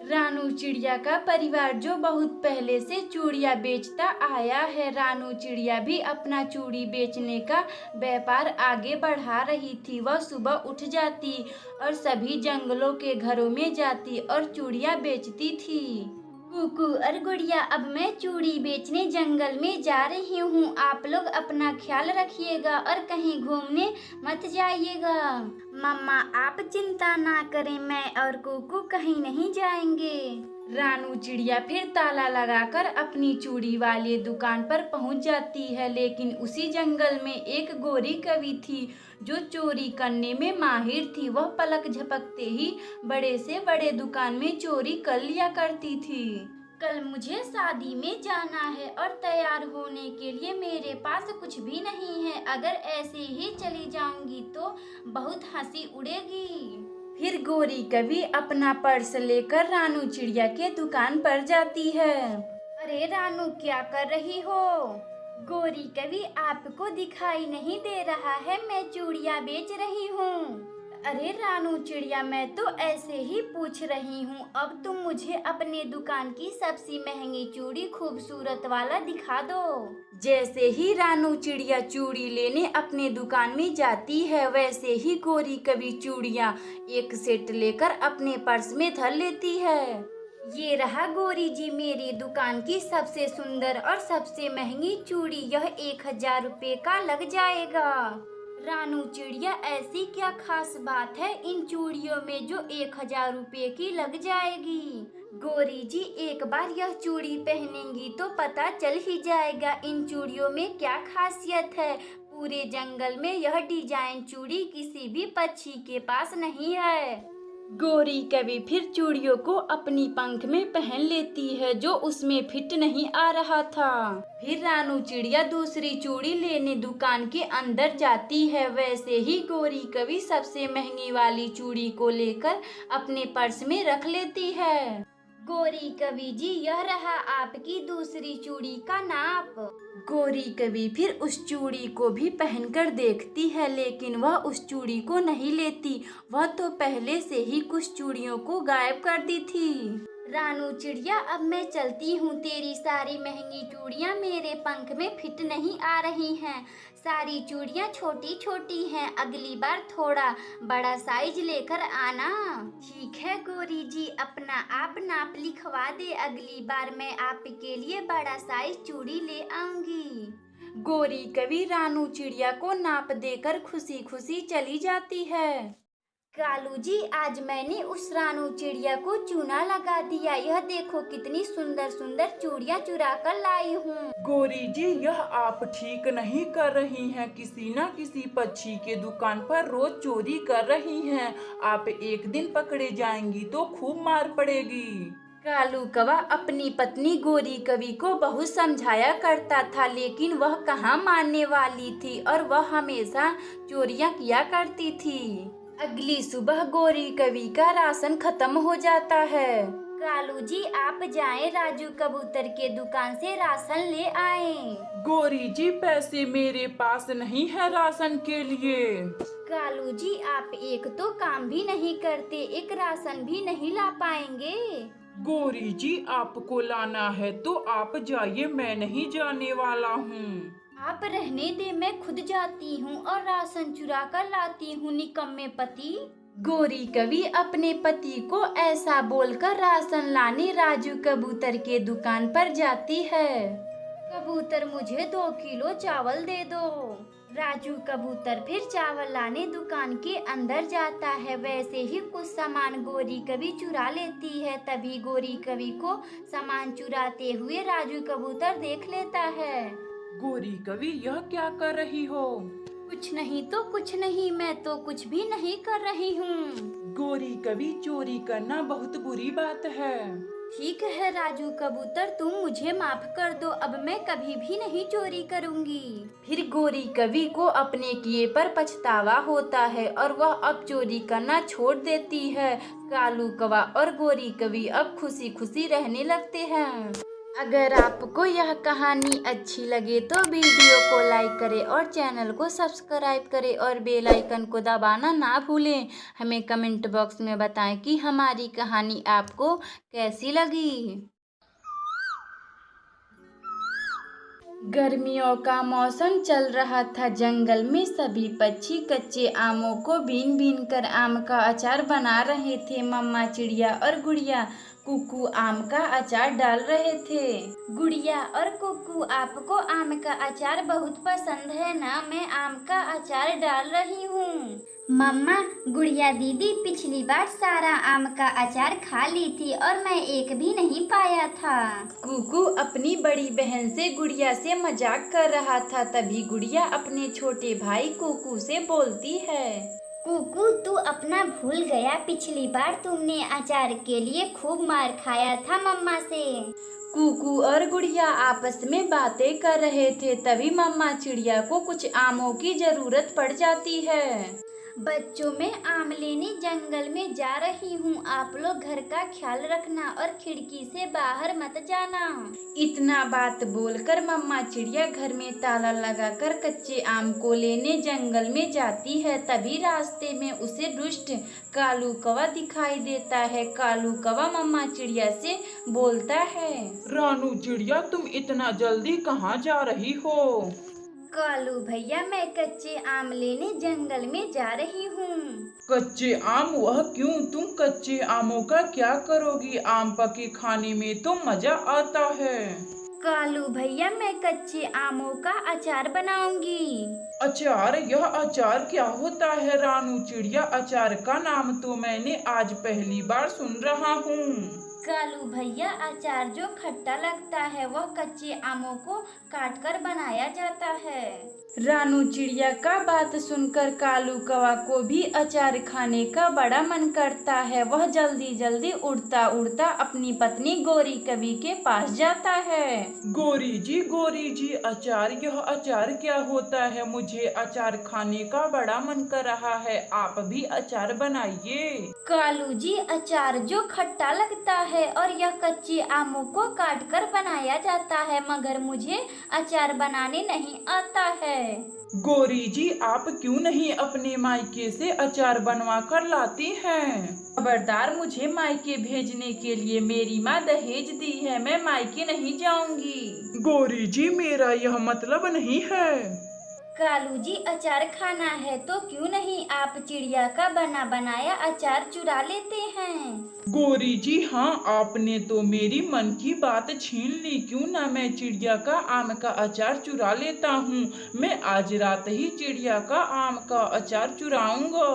रानू चिड़िया का परिवार जो बहुत पहले से चूड़ियाँ बेचता आया है। रानू चिड़िया भी अपना चूड़ी बेचने का व्यापार आगे बढ़ा रही थी। वह सुबह उठ जाती और सभी जंगलों के घरों में जाती और चूड़ियाँ बेचती थी। कुकू और गुड़िया, अब मैं चूड़ी बेचने जंगल में जा रही हूँ। आप लोग अपना ख्याल रखिएगा और कहीं घूमने मत जाइएगा। मम्मा आप चिंता ना करें, मैं और कुकू कहीं नहीं जाएंगे। रानू चिड़िया फिर ताला लगाकर अपनी चूड़ी वाले दुकान पर पहुंच जाती है। लेकिन उसी जंगल में एक गोरी कवि थी जो चोरी करने में माहिर थी। वह पलक झपकते ही बड़े से बड़े दुकान में चोरी कर लिया करती थी। कल मुझे शादी में जाना है और तैयार होने के लिए मेरे पास कुछ भी नहीं है। अगर ऐसे ही चली जाऊंगी तो बहुत हंसी उड़ेगी। फिर गोरी कवि अपना पर्स लेकर रानू चिड़िया के दुकान पर जाती है। अरे रानू, क्या कर रही हो? गोरी कवि, आपको दिखाई नहीं दे रहा है, मैं चूड़ियाँ बेच रही हूँ। अरे रानू चिड़िया, मैं तो ऐसे ही पूछ रही हूँ। अब तुम मुझे अपने दुकान की सबसे महंगी चूड़ी खूबसूरत वाला दिखा दो। जैसे ही रानू चिड़िया चूड़ी लेने अपने दुकान में जाती है, वैसे ही गोरी कवि चूड़ियाँ एक सेट लेकर अपने पर्स में धर लेती है। ये रहा गोरी जी, मेरी दुकान की सबसे सुंदर और सबसे महंगी चूड़ी। यह 1000 रुपये का लग जाएगा। रानू चिड़िया, ऐसी क्या खास बात है इन चूड़ियों में जो 1000 रुपये की लग जाएगी? गोरी जी, एक बार यह चूड़ी पहनेंगी तो पता चल ही जाएगा इन चूड़ियों में क्या खासियत है। पूरे जंगल में यह डिजाइन चूड़ी किसी भी पक्षी के पास नहीं है। गोरी कवि फिर चूड़ियों को अपनी पंख में पहन लेती है जो उसमें फिट नहीं आ रहा था। फिर रानू चिड़िया दूसरी चूड़ी लेने दुकान के अंदर जाती है। वैसे ही गोरी कवि सबसे महंगी वाली चूड़ी को लेकर अपने पर्स में रख लेती है। गोरी कवि जी, यह रहा आपकी दूसरी चूड़ी का नाप। गोरी कवि फिर उस चूड़ी को भी पहनकर देखती है, लेकिन वह उस चूड़ी को नहीं लेती। वह तो पहले से ही कुछ चूड़ियों को गायब कर दी थी। रानू चिड़िया, अब मैं चलती हूँ। तेरी सारी महंगी चूड़ियाँ मेरे पंख में फिट नहीं आ रही हैं। सारी चूड़ियाँ छोटी छोटी हैं। अगली बार थोड़ा बड़ा साइज लेकर आना। ठीक है गोरी जी, अपना आप नाप लिखवा दे। अगली बार मैं आपके लिए बड़ा साइज चूड़ी ले आऊंगी। गोरी कवि रानू चिड़िया को नाप देकर खुशी खुशी चली जाती है। कालू जी, आज मैंने उस रानू चिड़िया को चूना लगा दिया। यह देखो कितनी सुंदर सुंदर चूड़ियाँ चुरा कर लाई हूँ। गोरी जी, यह आप ठीक नहीं कर रही हैं। किसी न किसी पक्षी के दुकान पर रोज चोरी कर रही हैं। आप एक दिन पकड़े जाएंगी तो खूब मार पड़ेगी। कालू कौवा अपनी पत्नी गोरी कवि को बहुत समझाया करता था, लेकिन वह कहाँ मानने वाली थी और वह हमेशा चोरियाँ किया करती थी। अगली सुबह गोरी कवि का राशन खत्म हो जाता है। कालू जी, आप जाएं, राजू कबूतर के दुकान से राशन ले आएं। गोरी जी, पैसे मेरे पास नहीं है राशन के लिए। कालू जी, आप एक तो काम भी नहीं करते, एक राशन भी नहीं ला पाएंगे। गोरी जी, आपको लाना है तो आप जाइए, मैं नहीं जाने वाला हूँ। आप रहने दे, मैं खुद जाती हूँ और राशन चुरा कर लाती हूँ, निकम्मे पति। गोरी कवि अपने पति को ऐसा बोलकर राशन लाने राजू कबूतर के दुकान पर जाती है। कबूतर, मुझे 2 किलो चावल दे दो। राजू कबूतर फिर चावल लाने दुकान के अंदर जाता है। वैसे ही कुछ सामान गोरी कवि चुरा लेती है। तभी गोरी कवि को सामान चुराते हुए राजू कबूतर देख लेता है। गोरी कवि, यह क्या कर रही हो? कुछ नहीं तो कुछ नहीं, मैं तो कुछ भी नहीं कर रही हूँ। गोरी कवि, चोरी करना बहुत बुरी बात है। ठीक है राजू कबूतर, तुम मुझे माफ कर दो। अब मैं कभी भी नहीं चोरी करूँगी। फिर गोरी कवि को अपने किए पर पछतावा होता है और वह अब चोरी करना छोड़ देती है। कालू कौवा और गोरी कवि अब खुशी खुशी रहने लगते हैं। अगर आपको यह कहानी अच्छी लगे तो वीडियो को लाइक करें और चैनल को सब्सक्राइब करें और बेल आइकन को दबाना ना भूलें। हमें कमेंट बॉक्स में बताएं कि हमारी कहानी आपको कैसी लगी। गर्मियों का मौसम चल रहा था। जंगल में सभी पक्षी कच्चे आमों को बीन बीन कर आम का अचार बना रहे थे। मम्मा चिड़िया और गुड़िया कुकू आम का अचार डाल रहे थे। गुड़िया और कुकू, आपको आम का अचार बहुत पसंद है ना? मैं आम का अचार डाल रही हूँ। मम्मा, गुड़िया दीदी पिछली बार सारा आम का अचार खा ली थी और मैं एक भी नहीं पाया था। कुकू अपनी बड़ी बहन से गुड़िया से मजाक कर रहा था। तभी गुड़िया अपने छोटे भाई कुकू से बोलती है, कुकू, तू अपना भूल गया? पिछली बार तुमने अचार के लिए खूब मार खाया था मम्मा से। कुकू और गुड़िया आपस में बातें कर रहे थे। तभी मम्मा चिड़िया को कुछ आमों की जरूरत पड़ जाती है। बच्चों, मैं आम लेने जंगल में जा रही हूँ। आप लोग घर का ख्याल रखना और खिड़की से बाहर मत जाना। इतना बात बोलकर मम्मा चिड़िया घर में ताला लगाकर कच्चे आम को लेने जंगल में जाती है। तभी रास्ते में उसे दुष्ट कालू कौवा दिखाई देता है। कालू कौवा मम्मा चिड़िया से बोलता है, रानू चिड़िया, तुम इतना जल्दी कहाँ जा रही हो? कालू भैया, मैं कच्चे आम लेने जंगल में जा रही हूँ। कच्चे आम? वह क्यों? तुम कच्चे आमों का क्या करोगी? आम पके खाने में तो मजा आता है। कालू भैया, मैं कच्चे आमों का अचार बनाऊंगी। अचार? यह अचार क्या होता है रानू चिड़िया? अचार का नाम तो मैंने आज पहली बार सुन रहा हूँ। कालू भैया, अचार जो खट्टा लगता है वह कच्चे आमों को काटकर बनाया जाता है। रानू चिड़िया का बात सुनकर कालू कौवा को भी अचार खाने का बड़ा मन करता है। वह जल्दी जल्दी उड़ता उड़ता अपनी पत्नी गोरी कवि के पास जाता है। गोरी जी, अचार? यह अचार क्या होता है? मुझे अचार खाने का बड़ा मन कर रहा है। आप भी अचार बनाइए। कालू जी, अचार जो खट्टा लगता है और यह कच्चे आमों को काटकर बनाया जाता है, मगर मुझे अचार बनाने नहीं आता है। गोरी जी, आप क्यों नहीं अपने मायके से अचार बनवा कर लाती हैं? खबरदार, मुझे मायके भेजने के लिए मेरी माँ दहेज दी है। मैं मायके नहीं जाऊंगी। गोरी जी, मेरा यह मतलब नहीं है। कालू जी, अचार खाना है तो क्यों नहीं आप चिड़िया का बना बनाया अचार चुरा लेते हैं। गोरी जी, हाँ, आपने तो मेरी मन की बात छीन ली। क्यों ना मैं चिड़िया का आम का अचार चुरा लेता हूँ। मैं आज रात ही चिड़िया का आम का अचार चुराऊंगा।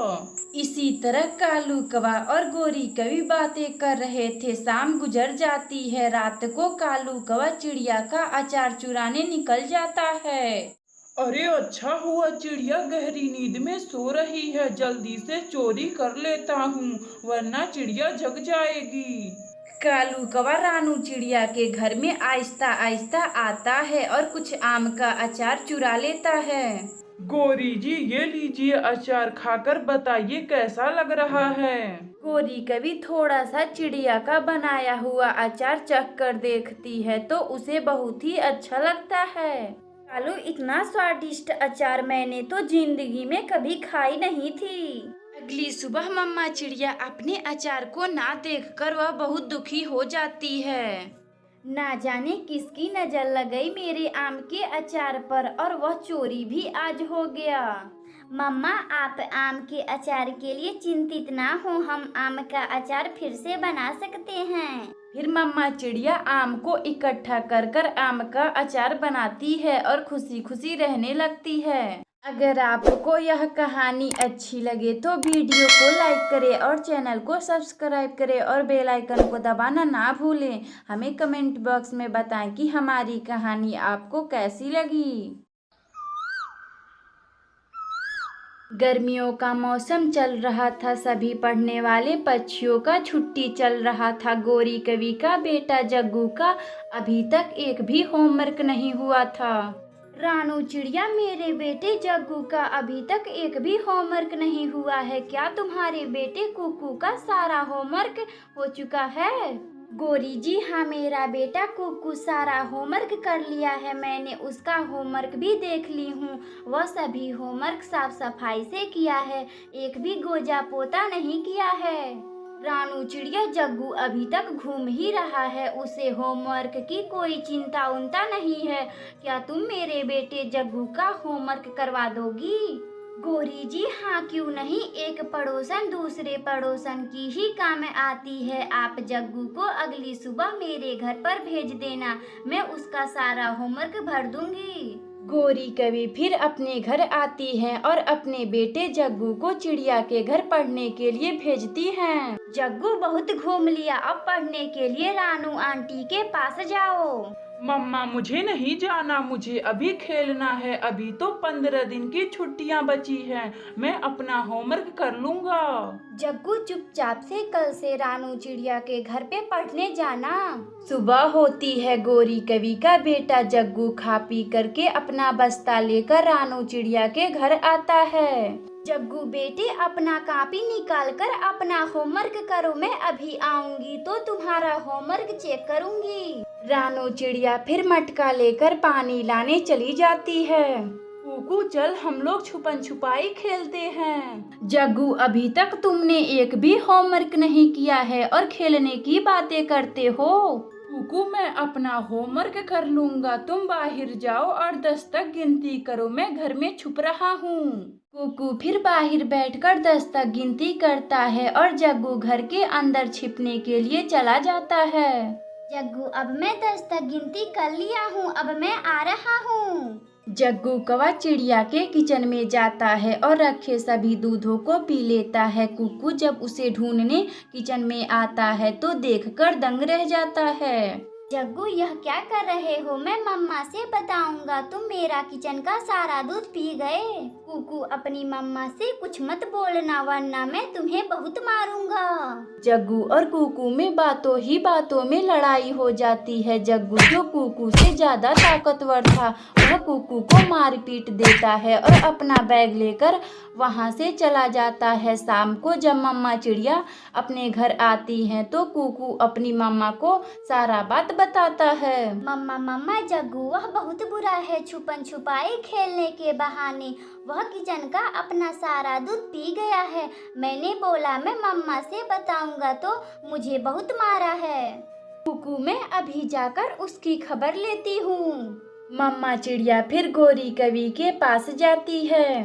इसी तरह कालू कौवा और गोरी कवि बातें कर रहे थे। शाम गुजर जाती है। रात को कालू कौवा चिड़िया का अचार चुराने निकल जाता है। अरे अच्छा हुआ, चिड़िया गहरी नींद में सो रही है। जल्दी से चोरी कर लेता हूँ, वरना चिड़िया जग जाएगी। कालू कौवा रानू चिड़िया के घर में आहिस्ता आहिस्ता आता है और कुछ आम का अचार चुरा लेता है। गोरी जी, ये लीजिए अचार, खाकर बताइए कैसा लग रहा है। गोरी कवि थोड़ा सा चिड़िया का बनाया हुआ अचार चख कर देखती है तो उसे बहुत ही अच्छा लगता है। कालू, इतना स्वादिष्ट अचार मैंने तो जिंदगी में कभी खाई नहीं थी। अगली सुबह मम्मा चिड़िया अपने अचार को ना देखकर वह बहुत दुखी हो जाती है। ना जाने किसकी नजर लग गई मेरे आम के अचार पर और वह चोरी भी आज हो गया। मम्मा, आप आम के अचार के लिए चिंतित ना हो, हम आम का अचार फिर से बना सकते हैं। फिर मम्मा चिड़िया आम को इकट्ठा कर कर आम का अचार बनाती है और खुशी खुशी रहने लगती है। अगर आपको यह कहानी अच्छी लगे तो वीडियो को लाइक करें और चैनल को सब्सक्राइब करें और बेल आइकन को दबाना ना भूलें। हमें कमेंट बॉक्स में बताएं कि हमारी कहानी आपको कैसी लगी। गर्मियों का मौसम चल रहा था। सभी पढ़ने वाले पक्षियों का छुट्टी चल रहा था। गोरी कवि का बेटा जग्गू का अभी तक एक भी होमवर्क नहीं हुआ था। रानू चिड़िया, मेरे बेटे जग्गू का अभी तक एक भी होमवर्क नहीं हुआ है। क्या तुम्हारे बेटे कुकू का सारा होमवर्क हो चुका है? गोरी जी हाँ, मेरा बेटा कुकू सारा होमवर्क कर लिया है। मैंने उसका होमवर्क भी देख ली हूँ। वह सभी होमवर्क साफ सफाई से किया है, एक भी गोजा पोता नहीं किया है। रानू चिड़िया जग्गू अभी तक घूम ही रहा है, उसे होमवर्क की कोई चिंता उनता नहीं है। क्या तुम मेरे बेटे जग्गू का होमवर्क करवा दोगी? गोरी जी हाँ, क्यों नहीं, एक पड़ोसन दूसरे पड़ोसन की ही काम आती है। आप जग्गू को अगली सुबह मेरे घर पर भेज देना, मैं उसका सारा होमवर्क भर दूंगी। गोरी कभी फिर अपने घर आती है और अपने बेटे जग्गू को चिड़िया के घर पढ़ने के लिए भेजती हैं। जग्गू बहुत घूम लिया, अब पढ़ने के लिए रानू आंटी के पास जाओ। मम्मा मुझे नहीं जाना, मुझे अभी खेलना है। अभी तो 15 दिन की छुट्टियां बची हैं, मैं अपना होमवर्क कर लूंगा। जग्गू चुपचाप से कल से रानू चिड़िया के घर पे पढ़ने जाना। सुबह होती है, गोरी कवि का बेटा जग्गू खा पी करके अपना बस्ता लेकर रानू चिड़िया के घर आता है। जग्गू बेटे, अपना कॉपी निकाल कर अपना होमवर्क करो, मैं अभी आऊंगी तो तुम्हारा होमवर्क चेक करूंगी। रानू चिड़िया फिर मटका लेकर पानी लाने चली जाती है। कुकू चल हम लोग छुपन छुपाई खेलते हैं। जग्गू अभी तक तुमने एक भी होमवर्क नहीं किया है और खेलने की बातें करते हो। कुकू मैं अपना होमवर्क कर लूंगा, तुम बाहर जाओ और 10 तक गिनती करो, मैं घर में छुप रहा हूँ। कुकू फिर बाहर बैठकर 10 तक गिनती करता है और जग्गू घर के अंदर छिपने के लिए चला जाता है। जग्गू अब मैं 10 तक गिनती कर लिया हूँ, अब मैं आ रहा हूँ। जग्गू कौवा चिड़िया के किचन में जाता है और रखे सभी दूधों को पी लेता है। कुकू जब उसे ढूंढने किचन में आता है तो देखकर दंग रह जाता है। जग्गू यह क्या कर रहे हो? मैं मम्मा से बताऊंगा, तुम मेरा किचन का सारा दूध पी गए। कुकू अपनी मम्मा से कुछ मत बोलना वरना मैं तुम्हें बहुत मारूंगा। जग्गू और कुकू में बातों ही बातों में लड़ाई हो जाती है। जग्गू जो कुकू से ज्यादा ताकतवर था वह कुकू को मार पीट देता है और अपना बैग लेकर वहां से चला जाता है। शाम को जब मम्मा चिड़िया अपने घर आती हैं तो कुकू अपनी मम्मा को सारा बात बताता है। मम्मा जग्गू वह बहुत बुरा है, छुपन छुपाई खेलने के बहाने वह किचन का अपना सारा दूध पी गया है। मैंने बोला मैं मम्मा से बताऊंगा तो मुझे बहुत मारा है। कुकू मैं अभी जाकर उसकी खबर लेती हूँ। मम्मा चिड़िया फिर गोरी कवि के पास जाती है।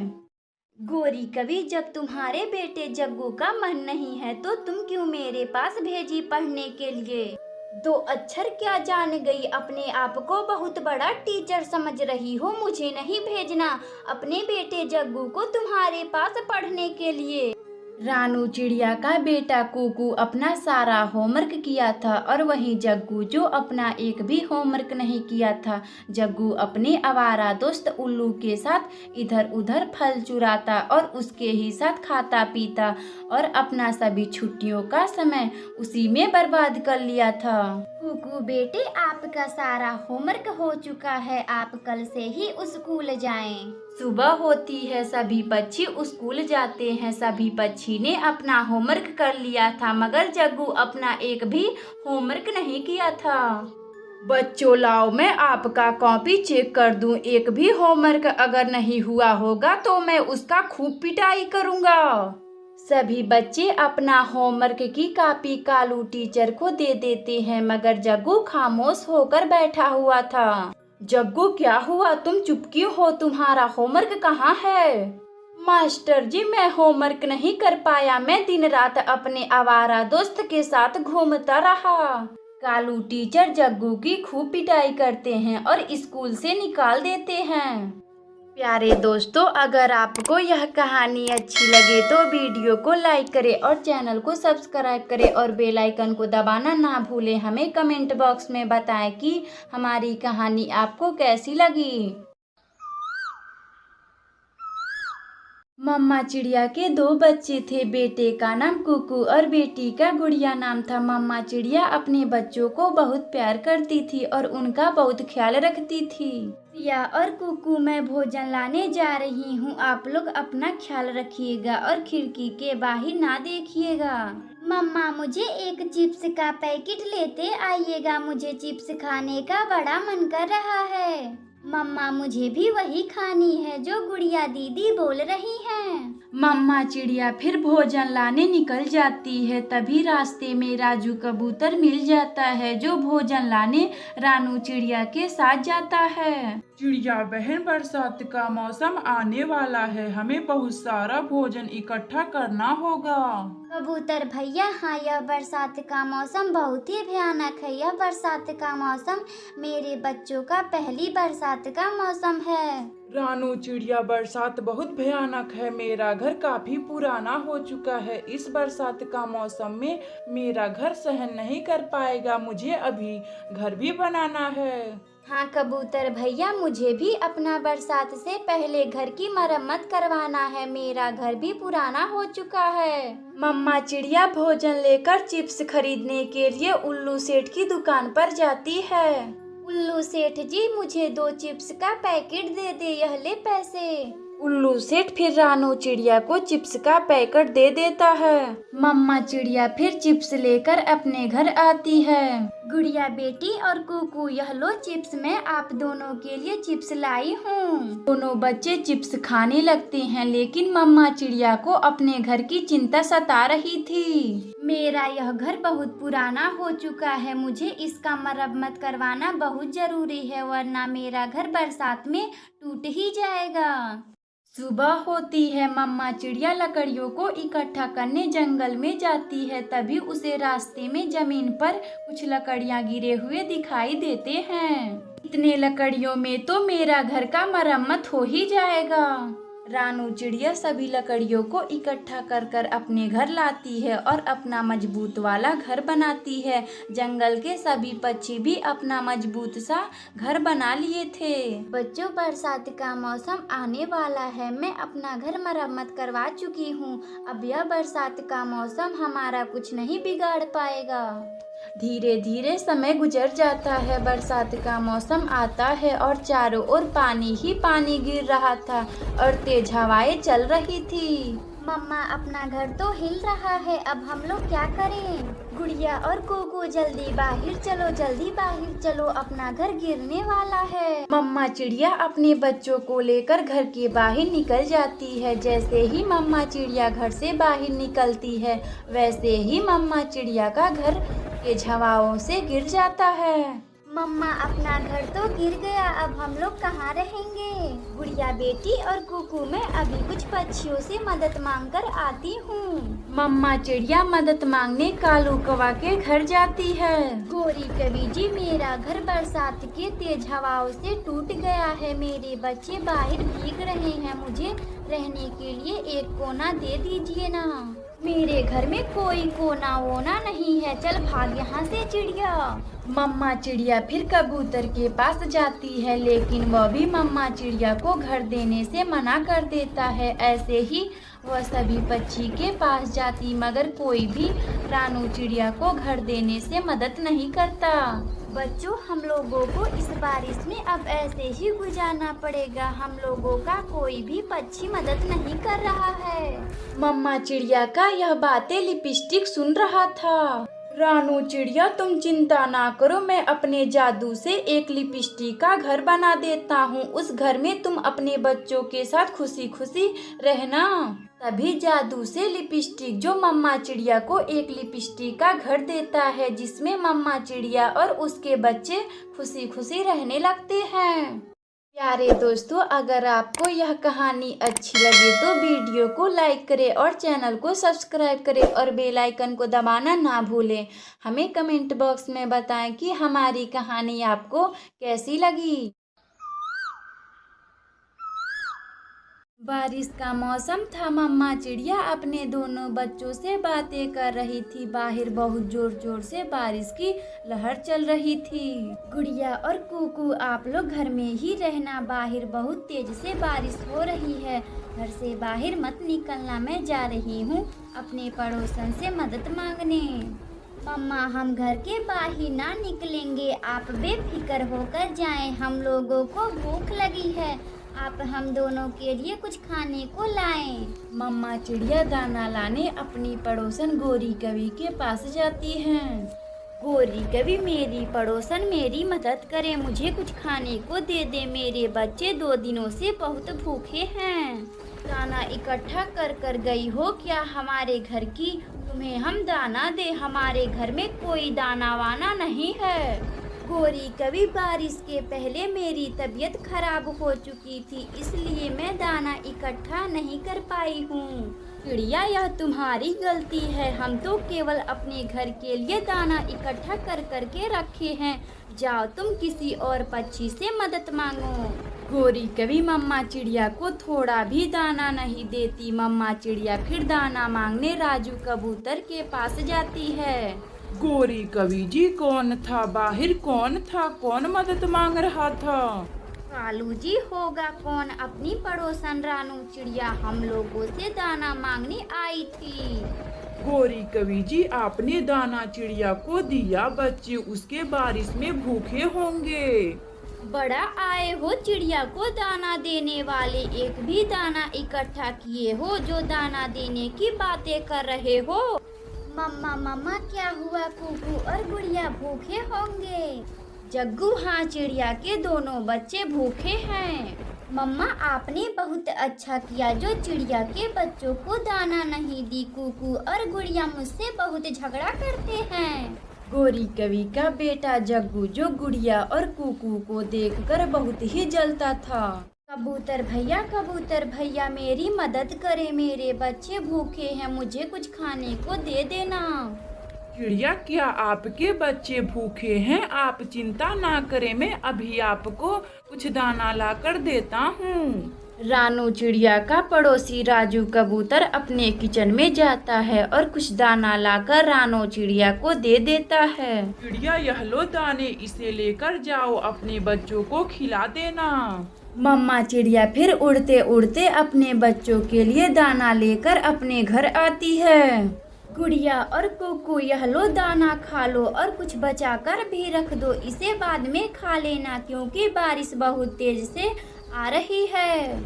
गोरी कवि, जब तुम्हारे बेटे जग्गू का मन नहीं है तो तुम क्यों मेरे पास भेजी पढ़ने के लिए? 2 अक्षर क्या जान गई, अपने आप को बहुत बड़ा टीचर समझ रही हो। मुझे नहीं भेजना अपने बेटे जग्गू को तुम्हारे पास पढ़ने के लिए। रानू चिड़िया का बेटा कुकू अपना सारा होमवर्क किया था और वहीं जग्गू जो अपना एक भी होमवर्क नहीं किया था। जग्गू अपने आवारा दोस्त उल्लू के साथ इधर उधर फल चुराता और उसके ही साथ खाता पीता और अपना सभी छुट्टियों का समय उसी में बर्बाद कर लिया था। कुकू बेटे, आपका सारा होमवर्क हो चुका है, आप कल से ही स्कूल जाएं। सुबह होती है, सभी पक्षी स्कूल जाते हैं। सभी पक्षी ने अपना होमवर्क कर लिया था मगर जग्गू अपना एक भी होमवर्क नहीं किया था। बच्चों लाओ मैं आपका कॉपी चेक कर दूं, एक भी होमवर्क अगर नहीं हुआ होगा तो मैं उसका खूब पिटाई करूंगा। सभी बच्चे अपना होमवर्क की कॉपी कालू टीचर को दे देते हैं मगर जग्गू खामोश होकर बैठा हुआ था। जग्गू क्या हुआ, तुम चुप क्यों हो? तुम्हारा होमवर्क कहाँ है? मास्टर जी मैं होमवर्क नहीं कर पाया, मैं दिन रात अपने आवारा दोस्त के साथ घूमता रहा। कालू टीचर जग्गू की खूब पिटाई करते हैं और स्कूल से निकाल देते हैं। प्यारे दोस्तों, अगर आपको यह कहानी अच्छी लगे तो वीडियो को लाइक करें और चैनल को सब्सक्राइब करें और बेल आइकन को दबाना ना भूलें। हमें कमेंट बॉक्स में बताएं कि हमारी कहानी आपको कैसी लगी। मम्मा चिड़िया के 2 बच्चे थे, बेटे का नाम कुकू और बेटी का गुड़िया नाम था। मम्मा चिड़िया अपने बच्चों को बहुत प्यार करती थी और उनका बहुत ख्याल रखती थी। या और कुकू मैं भोजन लाने जा रही हूँ, आप लोग अपना ख्याल रखिएगा और खिड़की के बाहर ना देखिएगा। मम्मा मुझे एक चिप्स का पैकेट लेते आइएगा, मुझे चिप्स खाने का बड़ा मन कर रहा है। मम्मा मुझे भी वही खानी है जो गुड़िया दीदी बोल रही हैं। मम्मा चिड़िया फिर भोजन लाने निकल जाती है। तभी रास्ते में राजू कबूतर मिल जाता है जो भोजन लाने रानू चिड़िया के साथ जाता है। चिड़िया बहन, बरसात का मौसम आने वाला है, हमें बहुत सारा भोजन इकट्ठा करना होगा। कबूतर भैया, हाँ यह बरसात का मौसम बहुत ही भयानक है। यह बरसात का मौसम मेरे बच्चों का पहली बरसात का मौसम है। रानू चिड़िया, बरसात बहुत भयानक है, मेरा घर काफी पुराना हो चुका है, इस बरसात का मौसम में मेरा घर सहन नहीं कर पाएगा, मुझे अभी घर भी बनाना है। हाँ कबूतर भैया, मुझे भी अपना बरसात से पहले घर की मरम्मत करवाना है, मेरा घर भी पुराना हो चुका है। मम्मा चिड़िया भोजन लेकर चिप्स खरीदने के लिए उल्लू सेठ की दुकान पर जाती है। उल्लू सेठ जी, मुझे 2 चिप्स का पैकेट दे दे, यह ले पैसे। उल्लू सेठ फिर रानू चिड़िया को चिप्स का पैकेट दे देता है। मम्मा चिड़िया फिर चिप्स लेकर अपने घर आती है। गुड़िया बेटी और कुकू, यह लो चिप्स, मैं आप दोनों के लिए चिप्स लाई हूँ। दोनों बच्चे चिप्स खाने लगते हैं, लेकिन मम्मा चिड़िया को अपने घर की चिंता सता रही थी। मेरा यह घर बहुत पुराना हो चुका है, मुझे इसका मरम्मत करवाना बहुत जरूरी है, वरना मेरा घर बरसात में टूट ही जाएगा। सुबह होती है। मम्मा चिड़िया लकड़ियों को इकट्ठा करने जंगल में जाती है। तभी उसे रास्ते में जमीन पर कुछ लकड़ियां गिरे हुए दिखाई देते हैं। इतने लकड़ियों में तो मेरा घर का मरम्मत हो ही जाएगा। रानू चिड़िया सभी लकड़ियों को इकट्ठा कर कर अपने घर लाती है और अपना मजबूत वाला घर बनाती है। जंगल के सभी पक्षी भी अपना मजबूत सा घर बना लिए थे। बच्चों, बरसात का मौसम आने वाला है, मैं अपना घर मरम्मत करवा चुकी हूँ, अब यह बरसात का मौसम हमारा कुछ नहीं बिगाड़ पाएगा। धीरे धीरे समय गुजर जाता है। बरसात का मौसम आता है और चारों ओर पानी ही पानी गिर रहा था और तेज हवाएं चल रही थी। मम्मा, अपना घर तो हिल रहा है, अब हम लोग क्या करें? गुड़िया और कुकू, जल्दी बाहर चलो, जल्दी बाहर चलो, अपना घर गिरने वाला है। मम्मा चिड़िया अपने बच्चों को लेकर घर के बाहर निकल जाती है। जैसे ही मम्मा चिड़िया घर से बाहर निकलती है, वैसे ही मम्मा चिड़िया का घर तेज हवाओं से गिर जाता है। मम्मा, अपना घर तो गिर गया, अब हम लोग कहाँ रहेंगे? गुड़िया बेटी और कुकू, मैं अभी कुछ पक्षियों से मदद मांगकर आती हूँ। मम्मा चिड़िया मदद मांगने कालू कौवा के घर जाती है। गोरी कवि जी, मेरा घर बरसात के तेज हवाओं से टूट गया है, मेरे बच्चे बाहर भीग रहे हैं, मुझे रहने के लिए एक कोना दे दीजिए ना। मेरे घर में कोई कोना वोना नहीं है, चल भाग यहाँ से चिड़िया। मम्मा चिड़िया फिर कबूतर के पास जाती है, लेकिन वह भी मम्मा चिड़िया को घर देने से मना कर देता है। ऐसे ही वह सभी पक्षी के पास जाती, मगर कोई भी रानू चिड़िया को घर देने से मदद नहीं करता। बच्चों, हम लोगों को इस बारिश में अब ऐसे ही गुजारना पड़ेगा, हम लोगों का कोई भी पक्षी मदद नहीं कर रहा है। मम्मा चिड़िया का यह बातें लिपस्टिक सुन रहा था। रानू चिड़िया, तुम चिंता ना करो, मैं अपने जादू से एक लिपस्टिक का घर बना देता हूँ, उस घर में तुम अपने बच्चों के साथ खुशी खुशी रहना। तभी जादू से लिपस्टिक जो मम्मा चिड़िया को एक लिपस्टिक का घर देता है, जिसमें मम्मा चिड़िया और उसके बच्चे खुशी खुशी रहने लगते हैं। प्यारे दोस्तों, अगर आपको यह कहानी अच्छी लगे तो वीडियो को लाइक करें और चैनल को सब्सक्राइब करें और बेल आइकन को दबाना ना भूलें। हमें कमेंट बॉक्स में बताएं कि हमारी कहानी आपको कैसी लगी। बारिश का मौसम था। मम्मा चिड़िया अपने दोनों बच्चों से बातें कर रही थी। बाहर बहुत जोर जोर से बारिश की लहर चल रही थी। गुड़िया और कुकू, आप लोग घर में ही रहना, बाहर बहुत तेज से बारिश हो रही है, घर से बाहर मत निकलना, मैं जा रही हूँ अपने पड़ोसन से मदद मांगने। मम्मा, हम घर के बाहर ना निकलेंगे, आप बेफिक्र होकर जाएं, हम लोगों को भूख लगी है, आप हम दोनों के लिए कुछ खाने को लाएं। मम्मा चिड़िया दाना लाने अपनी पड़ोसन गोरी कवि के पास जाती हैं। गोरी कवि मेरी पड़ोसन मेरी मदद करे, मुझे कुछ खाने को दे दे, मेरे बच्चे 2 दिनों से बहुत भूखे हैं। दाना इकट्ठा कर कर गई हो क्या हमारे घर की, तुम्हें हम दाना दे, हमारे घर में कोई दाना वाना नहीं है। गोरी कवि बारिश के पहले मेरी तबीयत खराब हो चुकी थी, इसलिए मैं दाना इकट्ठा नहीं कर पाई हूँ। चिड़िया यह तुम्हारी गलती है, हम तो केवल अपने घर के लिए दाना इकट्ठा कर कर के रखे हैं, जाओ तुम किसी और पक्षी से मदद मांगो। गोरी कवि मम्मा चिड़िया को थोड़ा भी दाना नहीं देती। मम्मा चिड़िया फिर दाना मांगने राजू कबूतर के पास जाती है। गोरी कवि जी कौन था बाहर, कौन था, कौन मदद मांग रहा था? कालू जी होगा कौन, अपनी पड़ोसन रानू चिड़िया हम लोगों से दाना मांगने आई थी। गोरी कवि जी आपने दाना चिड़िया को दिया, बच्चे उसके बारिश में भूखे होंगे। बड़ा आए हो चिड़िया को दाना देने वाले, एक भी दाना इकट्ठा किए हो जो दाना देने की बातें कर रहे हो। मम्मा मम्मा क्या हुआ, कुकू और गुड़िया भूखे होंगे। जग्गू हाँ चिड़िया के दोनों बच्चे भूखे हैं। मम्मा आपने बहुत अच्छा किया जो चिड़िया के बच्चों को दाना नहीं दी, कुकू और गुड़िया मुझसे बहुत झगड़ा करते हैं। गोरी कवि का बेटा जग्गू जो गुड़िया और कुकू को देखकर बहुत ही जलता था। कबूतर भैया मेरी मदद करें, मेरे बच्चे भूखे हैं, मुझे कुछ खाने को दे देना। चिड़िया क्या आपके बच्चे भूखे हैं? आप चिंता ना करें, मैं अभी आपको कुछ दाना ला कर देता हूँ। रानू चिड़िया का पड़ोसी राजू कबूतर अपने किचन में जाता है और कुछ दाना लाकर रानू चिड़िया को दे देता है। चिड़िया यह लो दाने, इसे लेकर जाओ, अपने बच्चों को खिला देना। मम्मा चिड़िया फिर उड़ते उड़ते अपने बच्चों के लिए दाना लेकर अपने घर आती है। गुड़िया और कुकू यह लो दाना खा लो और कुछ बचा कर भी रख दो, इसे बाद में खा लेना क्योंकि बारिश बहुत तेज से आ रही है।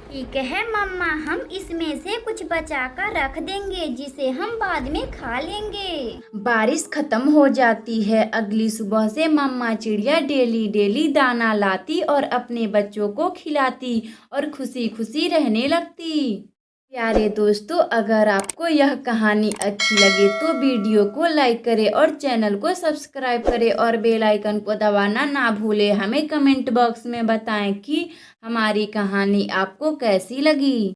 ठीक है मम्मा, हम इसमें से कुछ बचा कर रख देंगे जिसे हम बाद में खा लेंगे। बारिश खत्म हो जाती है। अगली सुबह से मम्मा चिड़िया डेली डेली दाना लाती और अपने बच्चों को खिलाती और खुशी खुशी रहने लगती। प्यारे दोस्तों, अगर आपको यह कहानी अच्छी लगे तो वीडियो को लाइक करें और चैनल को सब्सक्राइब करें और बेल आइकन को दबाना ना भूलें। हमें कमेंट बॉक्स में बताएं कि हमारी कहानी आपको कैसी लगी।